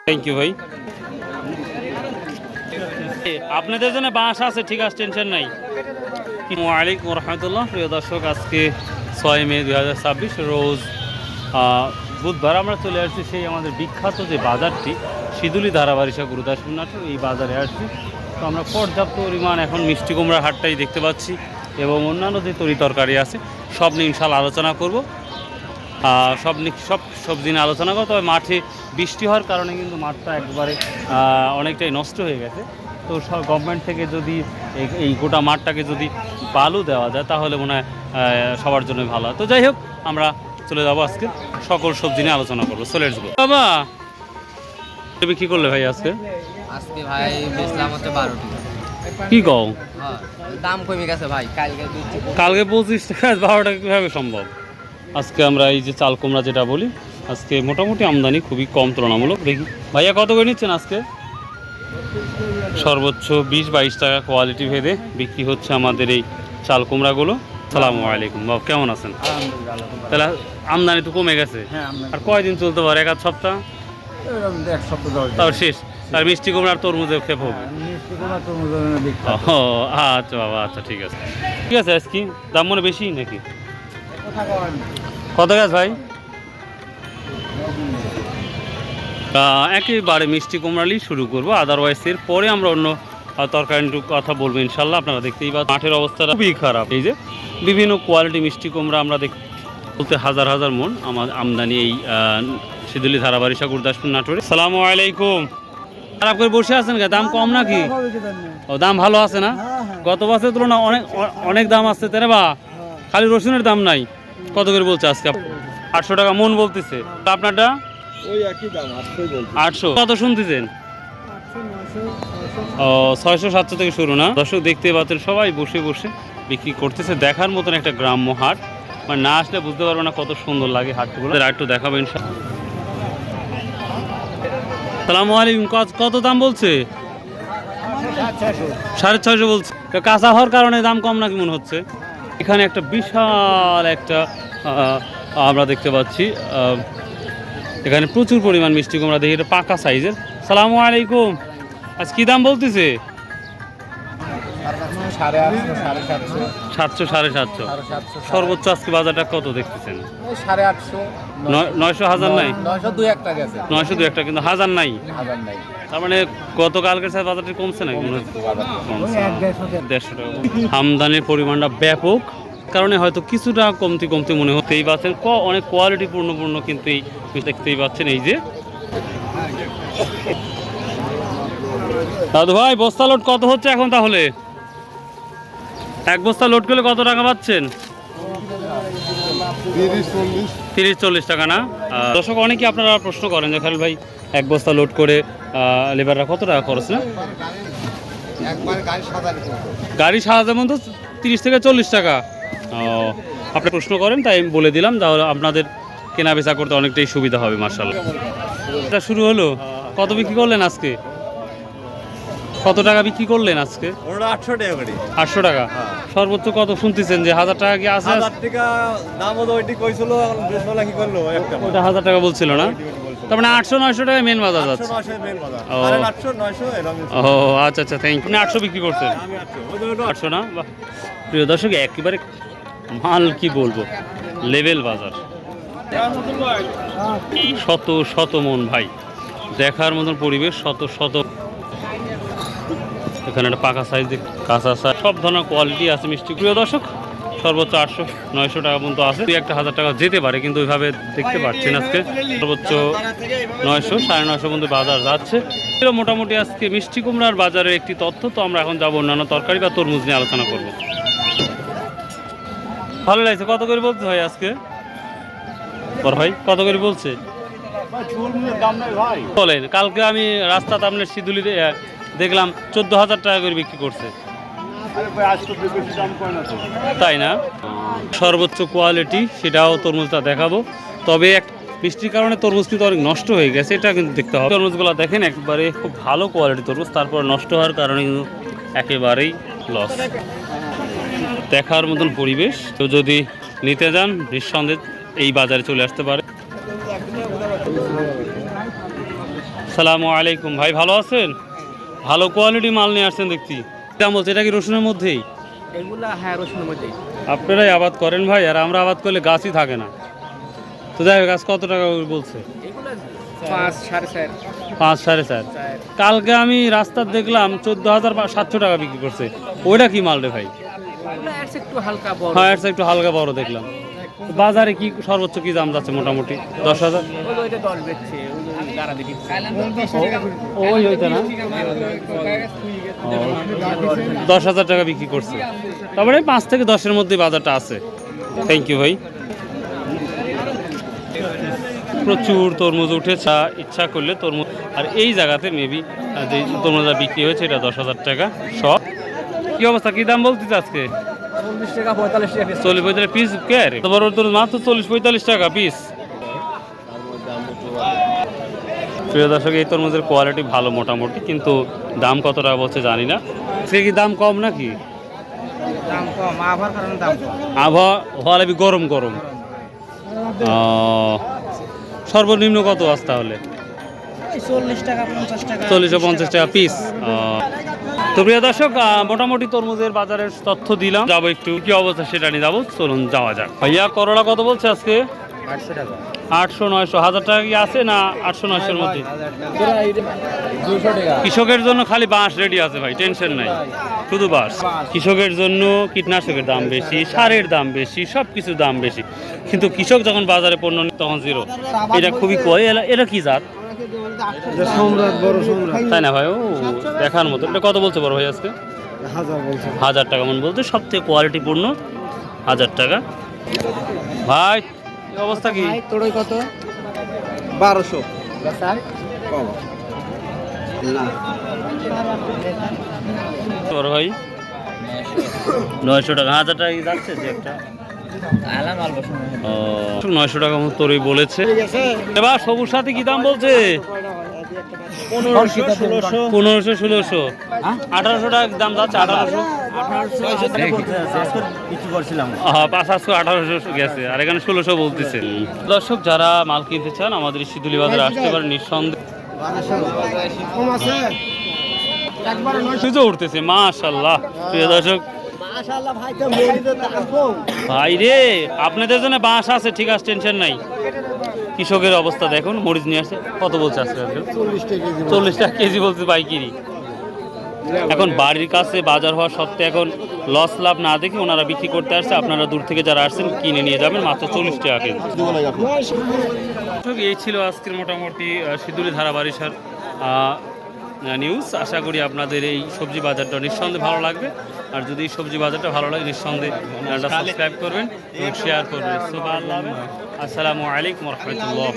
Thank you ভাই। আপনাদের জন্য বাস আছে, ঠিক আছে, টেনশন নাই। আসসালামু আলাইকুম রহমতুল্লাহ। প্রিয় দর্শক, আজকে 6 মে 2026 রোজ বুধবার আমরা চলে আসছি সেই আমাদের বিখ্যাত যে বাজারটি সিদুলি ধারাবারিশা গুরুদাসপুর নাটোর, এই বাজারে আসছি। তো আমরা পর্যাপ্ত পরিমাণ এখন মিষ্টি কুমড়া হাটটাই দেখতে পাচ্ছি এবং অন্যান্য যে তরি তরকারি আছে সব নিয়ে ইনশাল্লাহ আলোচনা করব। সব সবজি নিয়ে আলোচনা করো। তবে মাঠে বৃষ্টি হওয়ার কারণে কিন্তু মাঠটা একবারে অনেকটাই নষ্ট হয়ে গেছে। তো গভর্নমেন্ট থেকে যদি এই গোটা মাঠটাকে যদি বালু দেওয়া যায় তাহলে মনে হয় সবার জন্য ভালো হয়। তো যাই হোক, আমরা চলে যাবো আজকে সকল সবজি নিয়ে আলোচনা করবো। চলে আসবো বাবা। বিক্রি করলে ভাই আজকে ভাই বেচলাম হচ্ছে 12 টাকা। কি কও? দাম কমে গেছে ভাই, কালকে 25 টাকা, 12 টাকা কীভাবে সম্ভব? আজকে আমরা এই যে চাল কুমড়া যেটা বলি, আজকে মোটামুটি আমদানি খুবই কম তুলনামূলক। দেখি ভাইয়া কত করে নিচ্ছেন আজকে? সর্বোচ্চ 20-22 টাকা কোয়ালিটি ভেদে বিক্রি হচ্ছে আমাদের এই চাল কুমড়াগুলো। আসসালামু আলাইকুম বাবু, কেমন আছেন? তাহলে আমদানি তো কমে গেছে, আর কয়দিন চলতে পারে? এক আধ সপ্তাহ? এক সপ্তাহ তাও শেষ। আর মিষ্টি কুমড়ার তরমুজের ক্ষেপ হোক। আচ্ছা বাবা, আচ্ছা ঠিক আছে ঠিক আছে। আজকে দাম মনে বেশি নাকি? কত গাছ ভাই? একেবারে মিষ্টি কুমড়ালি শুরু করবো, আদারওয়াইজ এর পরে আমরা অন্য তরকারি কথা বলবো ইনশাল্লাহ। আপনারা দেখতেই পাচ্ছেন মাঠের অবস্থাটা খুবই খারাপ। এই যে বিভিন্ন কোয়ালিটি মিষ্টি কুমড়া আমরা বলতে হাজার হাজার মন আমার আমদানি এই সিদুলি ধারাবারিশা গুরুদাসপুর নাটোরে। আসসালামু আলাইকুম। খারাপ করে বসে আছেন, দাম কম নাকি? ও, দাম ভালো আছে না? গত বছরের তুলনায় অনেক অনেক দাম আছে তেরে বা। খালি রসুনের দাম নাই। কত করে বলছে আজকে? 800 টাকা মন বলতেছে। আপনারটা? ওই একই দাম, 800। কত শুনতেছেন? ও, 600-700 থেকে শুরু না? দর্শক দেখতে পাচ্ছেন সবাই বসে বসে বিক্রি করতেছে। দেখার মতন একটা গ্রাম্য হাট, মানে না আসলে বুঝতে পারবে না কত সুন্দর লাগে হাটগুলো। আর একটু দেখাবো ইনশাআল্লাহ। আসসালামু আলাইকুম। কত দাম বলছে? 650 বলছে। কাঁচা হওয়ার কারণে দাম কম নাকি মনে হচ্ছে? এখানে একটা বিশাল একটা আমরা দেখতে পাচ্ছি, এখানে প্রচুর পরিমাণ মিষ্টি কুমড়া দেখি, এটা পাকা সাইজের। সালামু আলাইকুম। আজ কি দাম বলতেছে? 700, 750। সর্বোচ্চ আজকে বাজারটা কত দেখতেছেন? 900, 1000 নাই? 900 দু একটা, কিন্তু হাজার নাই। তার মানে গতকালকের সাথে বাজারটি কমছে নাকি? 150 টাকা। আমদানির পরিমাণটা ব্যাপক কারণে হয়তো কিছুটা কমতি মনে হতেই পাচ্ছেন। অনেক কোয়ালিটি পূর্ণ কিন্তু এই দেখতেই পাচ্ছেন। এই যে দাদু ভাই, বস্তা লোড কত হচ্ছে এখন? তাহলে এক বস্তা লোড করলে কত টাকা পাচ্ছেন? 30-40 টাকা না? দর্শক অনেকে আপনারা প্রশ্ন করেন যে খালিল ভাই, এক বস্তা লোড করে লেবাররা কত টাকা খরচ না? গাড়ি সাজার মতো 30 থেকে 40 টাকা। আপনি প্রশ্ন করেন তাই আমি বলে দিলাম, তাহলে আপনাদের কেনা বেচা করতে অনেকটাই সুবিধা হবে। মার্শাল্লাহ, এটা শুরু হলো। কত বিক্রি করলেন আজকে? কত টাকা বিক্রি করলেন আজকে? 800 টাকা করে। 800 টাকা। সর্বোচ্চ কত শুনতেছেন যে 1000 টাকা কি আছে? 1000 টাকা দাম ওইটি কইছিল, এখন বেশলা কি করলো একটা। ওটা 1000 টাকা বলছিল না? তার মানে 800-900 টাকা মেন বাজার যাচ্ছে। 800-900 মেন বাজার। ও 800-900 এরকম। ও আচ্ছা থ্যাংক ইউ। 800 বিক্রি করছেন? আমি 800। 800 না? বাহ, প্রিয় দর্শক একেবারে মাল কি বলবো, লেভেল বাজার। শত মন ভাই, দেখার মতন পরিবেশ। শত এখানে একটা পাকা সাইজ, কাঁচা সাইজ, সব ধরনের কোয়ালিটি আছে মিষ্টি। প্রিয় দর্শক, সর্বোচ্চ 800-900 টাকা পর্যন্ত আছে। 1-1000 টাকা যেতে পারে, কিন্তু ওইভাবে দেখতে পাচ্ছেন আজকে সর্বোচ্চ 900-950 পর্যন্ত বাজার যাচ্ছে। মোটামুটি আজকে মিষ্টি কুমড়ার বাজারের একটি তথ্য। তো আমরা এখন যাবো অন্যান্য তরকারি বা তরমুজ নিয়ে আলোচনা করব। ভালো লাগছে। কত করে বলতে হয় আজকে ভাই? কত করে বলছে বলেন? কালকে আমি রাস্তাতে আপনার সিদুলিতে দেখলাম 14,000 টাকা করে বিক্রি করছে। তাই না? সর্বোচ্চ কোয়ালিটি, সেটাও তরমুজটা দেখাবো। তবে এক বৃষ্টির কারণে তরমুজ কিন্তু অনেক নষ্ট হয়ে গেছে, এটা কিন্তু দেখতে হবে। তরমুজগুলো দেখেন একবারে খুব ভালো কোয়ালিটি তরমুজ, তারপর নষ্ট হওয়ার কারণে কিন্তু একেবারেই লস। দেখার মতন পরিবেশ। তো যদি নিতে যান নিঃসন্দেহে এই বাজারে চলে আসতে পারে। আসসালামু আলাইকুম ভাই, ভালো আছেন? ভালো কোয়ালিটি মাল নিয়ে আসছেন দেখছি। দাম বলছে এটা কি রসুনের মধ্যেই? এগুলা হ্যাঁ রসুনের মধ্যে। আপনারাই আবাদ করেন ভাই, আর আমরা আবাদ করলে গাছই থাকে না। তো যাই হোক, গাছ কত টাকা বলছে? এগুলা 5 4.5 5 4.5। কালকে আমি রাস্তার দেখলাম 14,700 টাকা বিক্রি করছে। ওইটা কি মাল রে ভাই? এগুলা একটু হালকা বড়। হ্যাঁ, এর চেয়ে একটু হালকা বড় দেখলাম। বাজারে কি সর্বোচ্চ কি দাম যাচ্ছে মোটামুটি? 10,000। ওইটা 10 বেচছে, ওই গাড়া দেখি। ওই ওইটা না, 10,000 টাকা বিক্রি করছে। তারপরে 5 থেকে 10-এর মধ্যে বাজারটা আছে। থ্যাংক ইউ ভাই। প্রচুর তরমুজ উঠেছে, ইচ্ছা করলে তরমুজ। আর এই জায়গাতে মেবি যে তরমুজটা বিক্রি হয়েছে এটা 10,000 টাকা সব। কি অবস্থা, কি দাম বলতেছে আজকে? 40 টাকা 45 টাকা। 40-45 পিস কে রে? তোমার তরমুজ মাত্র 40-45 টাকা পিস। প্রিয় দর্শক, এই তরমুজের কোয়ালিটি ভালো মোটামুটি, কিন্তু দাম কত টাকা বলছে জানি না। সে কি দাম কম নাকি? দাম কম, আবহাওয়ার কারণে দাম কম। আবহাওয়া হলে গরম গরম। সর্বনিম্ন কত আছে তাহলে? 40 টাকা 50 টাকা। 40-50 টাকা পিস। তো প্রিয় দর্শক, মোটামুটি তরমুজের বাজারের তথ্য দিলাম। যাবো একটু কি অবস্থা সেটা নিয়ে যাবো, চলুন যাওয়া যাক। ভাইয়া করলা কত বলছে আজকে? 800 টাকা। 800-900, 1000 টাকা কি আছে না? 800-900-এর মধ্যে। 200 টাকা। কৃষকের জন্য খালি বাঁশ রেডি আছে ভাই, টেনশন নাই, শুধু বাঁশ। কৃষকের জন্য কীটনাশকের দাম বেশি, সারের দাম বেশি, সব কিছুর দাম বেশি, কিন্তু কৃষক যখন বাজারে পণ্য নিয়ে তখন জিরো। এটা খুবই কয়। এটা কি জাত? তাই না ভাই? ও দেখার মতো। এটা কত বলছে বড় ভাই আজকে? 1000 টাকা মন বলতে, সব থেকে কোয়ালিটি পূর্ণ 1000 টাকা। ভাই এই অবস্থা কি? তোর কত? 1200 স্যার কম না। বড় ভাই 900 টাকা। 1000 টাকা কি যাচ্ছে যে একটা? আলাম অল্প সময়। ও 900 টাকা মতো তোরই বলেছে। এবার সবুজ সাথী কি দাম বলছে? 1500 1500-1600। 1800 টাকা দাম যাচ্ছে। 1800 বিক্রি করছিলাম। 500-1800 গেছে, আর এখানে 1600 বলতেছে। দর্শক, যারা মাল কিনতে চান আমাদের শিদুলি বাজারে আসতে পারেন নিঃসন্দেহে। কম আছে সুযোগ উঠতেছে মাশাআল্লাহ। প্রিয় দর্শক, মাশাআল্লাহ ভাই, তো মরিদের দাম কম। ভাই রে, আপনাদের জন্য বাঁশ আছে, ঠিক আছে, টেনশন নাই। কৃষকের অবস্থা দেখুন, মরিচ নিয়ে আসছে। কত বলছে আজকে? 40 টাকা কেজি বলছে পাইকারি। এখন বাড়ির কাছে বাজার হওয়া সত্ত্বে এখন লস লাভ না দেখে ওনারা বিক্রি করতে আসছে। আপনারা দূর থেকে যারা আসছেন কিনে নিয়ে যাবেন মাত্র 40 টাকা কেজি। এই ছিল আজকের মোটামুটি শিদুলি ধারাবাড়িসার নিউজ। আশা করি আপনাদের এই সবজি বাজারটা নিঃসন্দেহে ভালো লাগবে। আর যদি এই সবজি বাজারটা ভালো লাগে নিঃসন্দেহে চ্যানেলটা সাবস্ক্রাইব করবেন এবং শেয়ার করবেন। আসসালামু আলাইকুম ওয়া রাহমাতুল্লাহ।